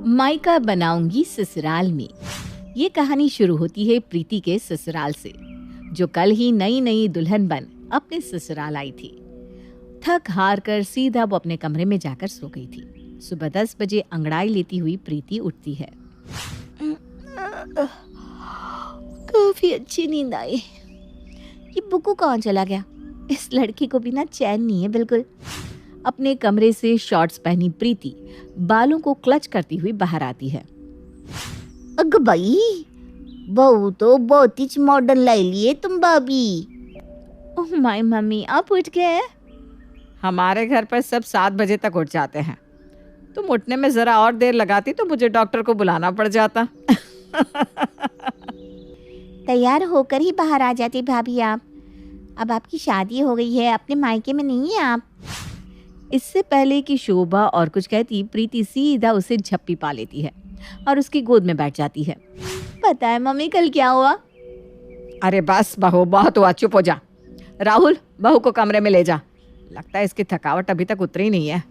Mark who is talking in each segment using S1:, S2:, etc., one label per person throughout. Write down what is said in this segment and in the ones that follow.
S1: मायका बनाऊंगी ससुराल में। ये कहानी शुरू होती है प्रीति के ससुराल से, जो कल ही नई नई दुल्हन बन अपने ससुराल आई थी। थक हार कर सीधा वो अपने कमरे में जाकर सो गई थी। सुबह 10 बजे अंगड़ाई लेती हुई प्रीति उठती है। काफी अच्छी नींद आई। ये बुक्कू कहाँ चला गया? इस लड़की को भी ना चैन नहीं है बिल्कुल। अपने कमरे से शॉर्ट्स पहनी प्रीति बालों को क्लच करती हुई बाहर आती है।
S2: अग भाई, बहू तो बहुत ही मॉडर्न लाई लिए तुम भाभी।
S1: ओह माय मम्मी, आप उठ गए?
S3: हमारे घर पर सब 7 बजे तक उठ जाते हैं। तुम उठने में जरा और देर लगाती तो मुझे डॉक्टर को बुलाना पड़ जाता।
S2: तैयार होकर ही बाहर आ जाती भाभी आप। अब आपकी शादी हो गई है, अपने मायके में नहीं है आप।
S1: इससे पहले कि शोभा और कुछ कहती, प्रीति सीधा उसे झप्पी पा लेती है और उसकी गोद में बैठ जाती है।
S2: पता है मम्मी कल क्या हुआ?
S3: अरे बस बहू, बहुत हुआ, चुप हो जा। राहुल, बहू को कमरे में ले जा। लगता है इसकी थकावट अभी तक उतरी नहीं है।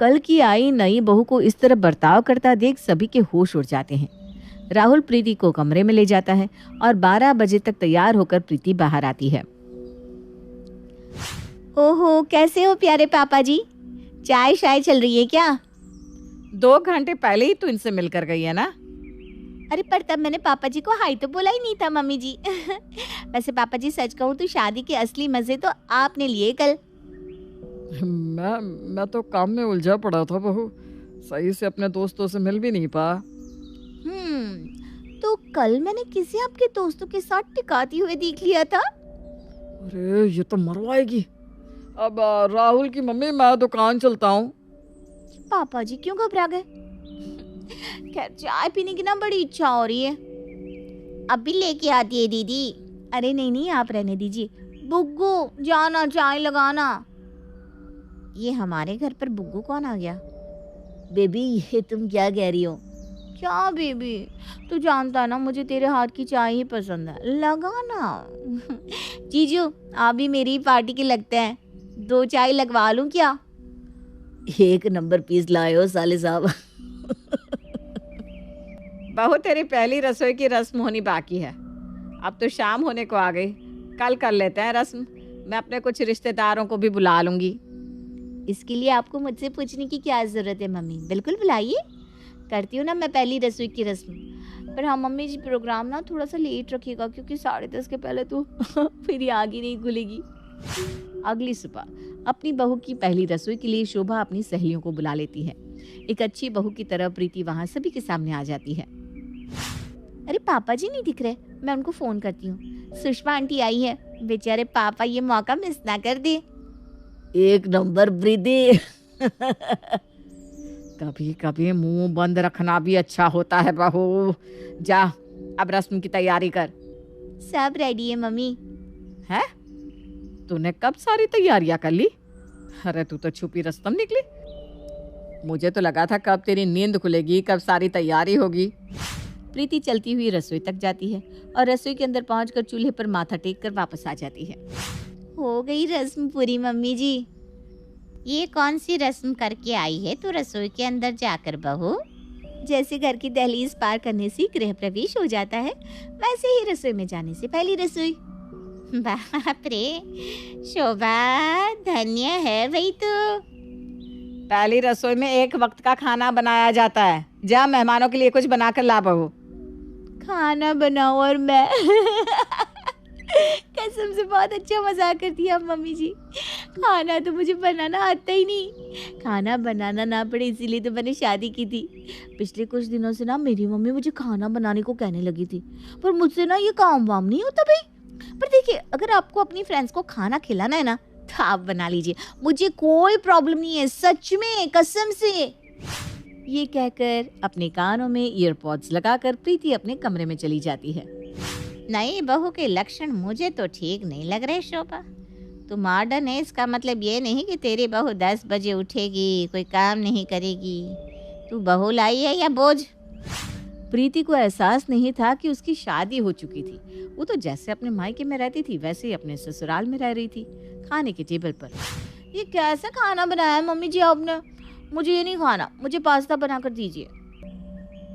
S1: कल की आई नई बहू को इस तरह बर्ताव करता देख सभी के होश उड़ जाते हैं। राहुल प्रीति को कमरे में ले जाता है और 12 बजे तक तैयार होकर प्रीति बाहर आती है।
S2: ओहो, कैसे हो प्यारे पापा जी? चाय शाय चल रही है क्या?
S3: 2 घंटे पहले ही तो इनसे मिलकर गई है ना।
S2: अरे पर तब मैंने पापा जी को हाई तो बोला ही नहीं था मम्मी जी। वैसे पापा जी सच कहूँ तो शादी के असली मजे तो आपने लिए कल।
S3: मैं तो काम में उलझा पड़ा था बहू, सही से अपने दोस्तों से मिल भी नहीं पाया।
S2: तो कल मैंने किसी आपके दोस्तों के साथ टिकाती हुए देख लिया था।
S3: अरे ये तो मरवाएगी। अब राहुल की मम्मी, मैं दुकान चलता हूँ।
S2: पापा जी क्यों घबरा गए? खैर, चाय पीने की ना बड़ी इच्छा हो रही है। अभी लेके आती है दीदी। अरे नहीं, आप रहने दीजिए। बुग्गू जाना, चाय लगाना। ये हमारे घर पर बुग्गू कौन आ गया? बेबी, ये तुम क्या कह रही हो? क्या बेबी, तू जानता ना मुझे तेरे हाथ की चाय ही पसंद है, लगाना। जीजू, आप भी मेरी पार्टी के लगते हैं, 2 चाय लगवा लूं क्या? 1 नंबर पीस लाए हो साले साहब।
S3: बहू, तेरी पहली रसोई की रस्म होनी बाकी है। अब तो शाम होने को आ गई, कल कर लेते हैं रस्म। मैं अपने कुछ रिश्तेदारों को भी बुला लूंगी।
S2: इसके लिए आपको मुझसे पूछने की क्या जरूरत है मम्मी? बिल्कुल बुलाइए, करती हूँ ना मैं पहली रसोई की रस्म। पर हाँ मम्मी जी, प्रोग्राम ना थोड़ा सा लेट रखिएगा क्योंकि 10:30 के पहले तो फिर आग ही नहीं खुलेगी।
S1: अगली सुबह अपनी बहू की पहली रसोई के लिए शोभा अपनी सहेलियों को बुला लेती है। एक अच्छी बहू की तरह प्रीति वहां सभी के सामने आ जाती है।
S2: अरे पापा जी नहीं दिख रहे, मैं उनको फोन करती हूँ। सुषमा आंटी आई है, बेचारे पापा ये मौका मिस ना कर दे।
S1: 1 नंबर प्रीति।
S3: कभी कभी मुंह बंद रखना भी अच्छा होता है बहू। जा, अब रस्म की तैयारी कर।
S2: सब रेडी है मम्मी।
S3: है? तूने कब सारी तैयारियां कर ली? अरे तू तो छुपी रस्तम निकली। मुझे तो लगा था कब तेरी नींद खुलेगी, कब सारी तैयारी होगी।
S1: प्रीति चलती हुई रसोई तक जाती है और रसोई के अंदर पहुंचकर चूल्हे पर माथा टेक कर वापस आ जाती है।
S2: हो गई रस्म पूरी मम्मी जी। ये कौन सी रस्म करके आई है तू रसोई के अंदर जाकर बहू? जैसे घर की दहलीज पार करने से गृह प्रवेश हो जाता है, वैसे ही रसोई में जाने से पहली रसोई। बाप रे शोभा, धन्य है भाई तू।
S3: पहली रसोई में 1 वक्त का खाना बनाया जाता है। जा, मेहमानों के लिए कुछ बनाकर ला बहू।
S2: खाना बनाओ और मैं कसम से बहुत अच्छा मजाक करती है आप मम्मी जी। खाना तो मुझे बनाना आता ही नहीं। खाना बनाना ना पड़े इसीलिए तो मैंने शादी की थी। पिछले कुछ दिनों से ना मेरी मम्मी मुझे खाना बनाने को कहने लगी थी, पर मुझसे ना ये काम वाम नहीं होता भाई। पर देखिए, अगर आपको अपनी फ्रेंड्स को खाना खिलाना है ना तो आप बना लीजिए, मुझे कोई प्रॉब्लम नहीं है, सच में कसम से।
S1: ये कहकर अपने कानों में ईयरपॉड्स लगाकर प्रीति अपने कमरे में चली जाती है।
S2: नई बहू के लक्षण मुझे तो ठीक नहीं लग रहे शोभा। तू मॉडर्न है, इसका मतलब ये नहीं कि तेरी बहू 10 बजे उठेगी, कोई काम नहीं करेगी। तू बहू लाई है या बोझ?
S1: प्रीति को एहसास नहीं था कि उसकी शादी हो चुकी थी। वो तो जैसे अपने मायके में रहती थी वैसे ही अपने ससुराल में रह रही थी। खाने के टेबल पर
S2: ये कैसा खाना बनाया है मम्मी जी आपने? मुझे ये नहीं खाना, मुझे पास्ता बना कर दीजिए।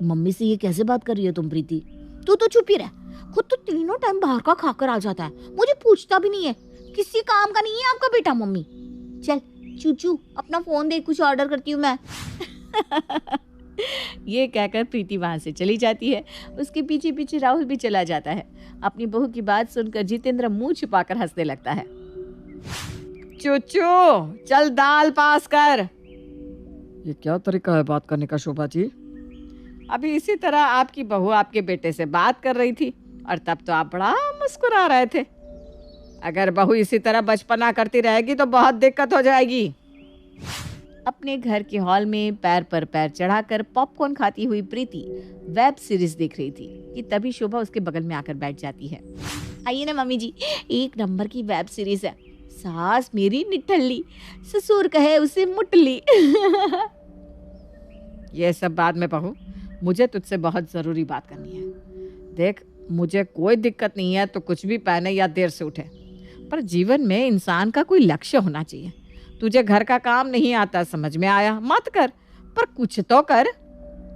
S2: मम्मी से ये कैसे बात कर रही हो तुम प्रीति? तू तो चुप ही रह, खुद तो तीनों टाइम बाहर का खाकर आ जाता है, मुझे पूछता भी नहीं है। किसी काम का नहीं है आपका बेटा। मम्मी चल चूचू अपना फोन दे, कुछ ऑर्डर करती हूँ मैं।
S1: ये कहकर प्रीति वहां से चली जाती है। उसके पीछे पीछे राहुल भी चला जाता है। अपनी बहू की बात सुनकर जितेंद्र मुंह छुपाकर हंसने लगता है। चूचू चल दाल पास कर।
S3: ये क्या तरीका है बात करने का शोभा जी?
S1: अभी इसी तरह आपकी बहू आपके बेटे से बात कर रही थी और तब तो आप बड़ा मुस्कुरा रहे थे। अगर बहू इसी तरह बचपना करती रहेगी तो बहुत दिक्कत हो जाएगी। अपने घर के हॉल में पैर पर पैर चढ़ाकर पॉपकॉर्न खाती हुई प्रीति वेब सीरीज देख रही थी कि तभी शोभा उसके बगल में आकर बैठ जाती है।
S2: आइए ना मम्मी जी, एक नंबर की वेब सीरीज है। सास मेरी निठल्ली, ससुर कहे उसे मुटली।
S1: ये सब बाद में बहू, मुझे तुझसे बहुत ज़रूरी बात करनी है। देख, मुझे कोई दिक्कत नहीं है तो कुछ भी पहने या देर से उठे, पर जीवन में इंसान का कोई लक्ष्य होना चाहिए। तुझे घर का काम नहीं आता, समझ में आया, मत कर, पर कुछ तो कर।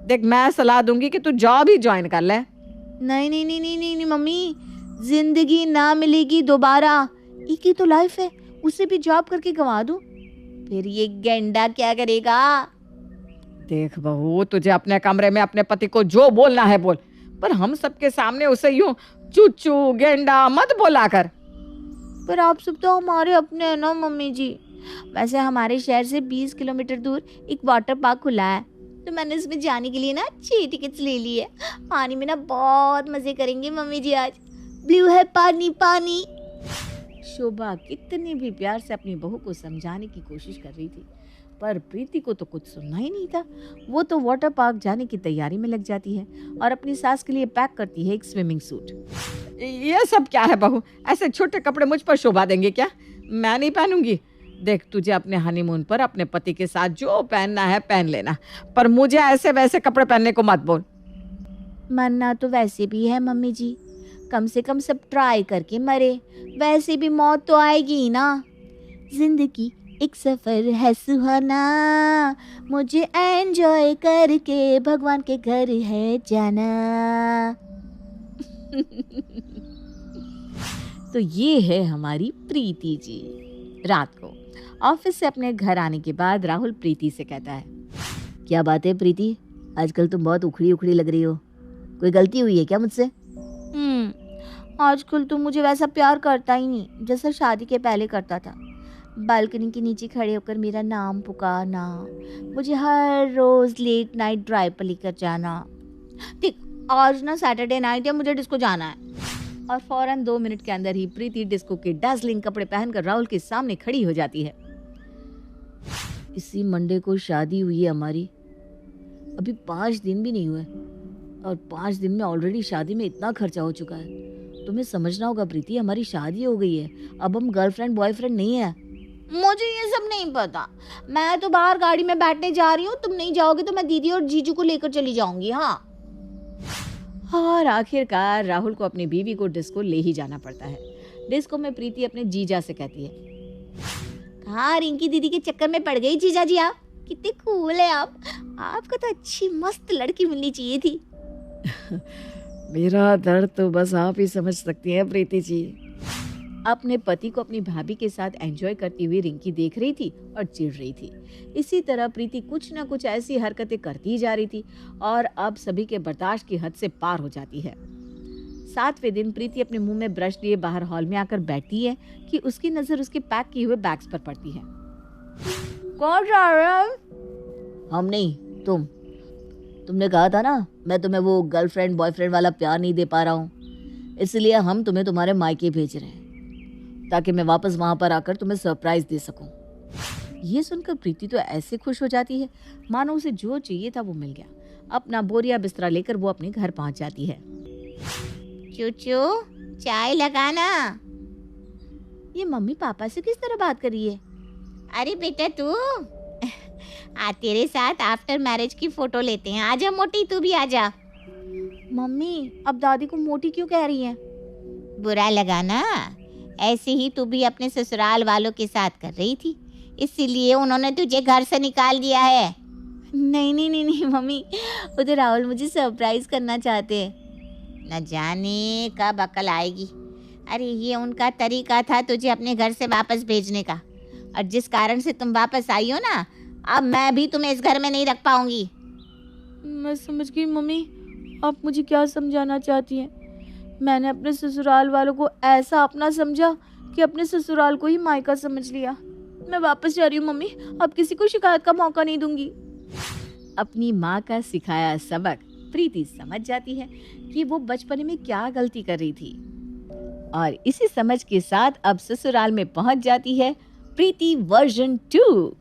S1: देख, मैं सलाह दूंगी कि तू जॉब ही ज्वाइन कर ले।
S2: नहीं नहीं नहीं नहीं नहीं मम्मी, जिंदगी ना मिलेगी दोबारा, एक ही तो लाइफ है, उसे भी जॉब करके गंवा दूं, फिर ये गेंडा क्या करेगा?
S1: देख बहू, तुझे अपने कमरे में अपने पति को जो बोलना है बोल, पर हम सबके सामने उसे यूं चूचू गेंडा मत बोला कर।
S2: पर आप सब तो हमारे अपने हैं ना मम्मी जी। वैसे हमारे शहर से 20 किलोमीटर दूर एक वाटर पार्क खुला है, तो मैंने इसमें जाने के लिए ना 6 टिकट्स ले ली है। पानी में ना बहुत मजे करेंगे मम्मी जी आज। ब्लू है पानी पानी।
S1: शोभा कितने भी प्यार से अपनी बहू को समझाने की कोशिश कर रही थी, पर प्रीति को तो कुछ सुनना ही नहीं था। वो तो वाटर पार्क जाने की तैयारी में लग जाती है और अपनी सास के लिए पैक करती है एक स्विमिंग सूट। ये सब क्या है बहू? ऐसे छोटे कपड़े मुझ पर शोभा देंगे क्या? मैं नहीं पहनूंगी। देख, तुझे अपने हनीमून पर अपने पति के साथ जो पहनना है पहन लेना, पर मुझे ऐसे वैसे कपड़े पहनने को मत बोल।
S2: मरना तो वैसे भी है मम्मी जी, कम से कम सब ट्राई करके मरे, वैसे भी मौत तो आएगी ही ना। जिंदगी एक सफर है सुहाना, मुझे एंजॉय करके भगवान के घर है जाना।
S1: तो ये है हमारी प्रीति जी। रात को ऑफिस से अपने घर आने के बाद राहुल प्रीति से कहता है,
S2: क्या बात है प्रीति, आजकल तुम बहुत उखड़ी उखड़ी लग रही हो, कोई गलती हुई है क्या मुझसे? आजकल तो मुझे वैसा प्यार करता ही नहीं जैसा शादी के पहले करता था। बालकनी के नीचे खड़े होकर मेरा नाम पुकारना, मुझे हर रोज लेट नाइट ड्राइव पर लेकर जाना। देख, आज ना सैटरडे नाइट है, मुझे डिस्को जाना है।
S1: और फौरन 2 मिनट के अंदर ही प्रीति डिस्को के डार्लिंग कपड़े पहनकर राहुल के सामने खड़ी हो जाती है।
S2: इसी मंडे को शादी हुई है हमारी, अभी 5 दिन भी नहीं हुए और 5 दिन में ऑलरेडी शादी में इतना खर्चा हो चुका है। तुम्हें समझना होगा प्रीति, हमारी शादी हो गई है, अब हम गर्लफ्रेंड बॉयफ्रेंड नहीं है। मुझे ये सब नहीं पता, मैं तो बाहर गाड़ी में बैठने जा रही हूँ, तुम नहीं जाओगे तो मैं दीदी और जीजू को लेकर चली जाऊंगी। हाँ।
S1: और आखिरकार राहुल को अपनी बीवी को डिस्को ले ही जाना पड़ता है। डिस्को में प्रीति अपने जीजा से कहती है,
S2: हाँ रिंकी दीदी के चक्कर में पड़ गई जीजा जी, आप कितने कूल है आपको तो अच्छी मस्त लड़की मिलनी चाहिए थी।
S3: मेरा दर्द तो बस आप ही समझ सकती हैं प्रीति जी।
S1: अपने पति को अपनी भाभी के साथ एंजॉय करती हुई रिंकी देख रही थी और चिढ़ रही थी। इसी तरह प्रीति कुछ न कुछ ऐसी हरकतें करती ही जा रही थी और अब सभी के बर्दाश्त की हद से पार हो जाती है। 7वें दिन प्रीति अपने मुंह में ब्रश लिए बाहर हॉल में आकर बैठती है कि उसकी नजर उसके पैक किए हुए बैग्स पर पड़ती है।
S2: कौन जा रहा है? हम नहीं, तुमने कहा था ना मैं तुम्हें वो गर्लफ्रेंड बॉयफ्रेंड वाला प्यार नहीं दे पा रहा हूँ, इसलिए हम तुम्हें तुम्हारे मायके भेज रहे हैं ताकि मैं वापस वहां पर आकर तुम्हें सरप्राइज दे सकूं।
S1: ये सुनकर प्रीति तो ऐसे खुश हो जाती है मानो उसे जो चाहिए था वो मिल गया। अपना बोरिया बिस्तरा लेकर वो अपने घर पहुंच जाती है।
S2: चूचू चाय लगाना। ये मम्मी पापा से किस तरह बात कर रही है? अरे बेटा तू तेरे साथ आफ्टर मैरिज की फोटो लेते हैं, आजा मोटी तू भी आजा। मम्मी अब दादी को मोटी क्यों कह रही है? बुरा लगा ना, ऐसे ही तू भी अपने ससुराल वालों के साथ कर रही थी, इसीलिए उन्होंने तुझे घर से निकाल दिया है। नहीं नहीं नहीं नहीं मम्मी, वो तो राहुल मुझे सरप्राइज करना चाहते हैं। न जाने कब अकल आएगी। अरे ये उनका तरीका था तुझे अपने घर से वापस भेजने का, और जिस कारण से तुम वापस आई हो ना, अब मैं भी तुम्हें इस घर में नहीं रख पाऊंगी।
S4: मैं समझ गई मम्मी, आप मुझे क्या समझाना चाहती हैं। मैंने अपने ससुराल वालों को ऐसा अपना समझा कि अपने ससुराल को ही मायका समझ लिया। मैं वापस जा रही हूँ मम्मी, अब किसी को शिकायत का मौका नहीं दूंगी।
S1: अपनी माँ का सिखाया सबक प्रीति समझ जाती है कि वो बचपन में क्या गलती कर रही थी, और इसी समझ के साथ अब ससुराल में पहुंच जाती है प्रीति वर्जन 2।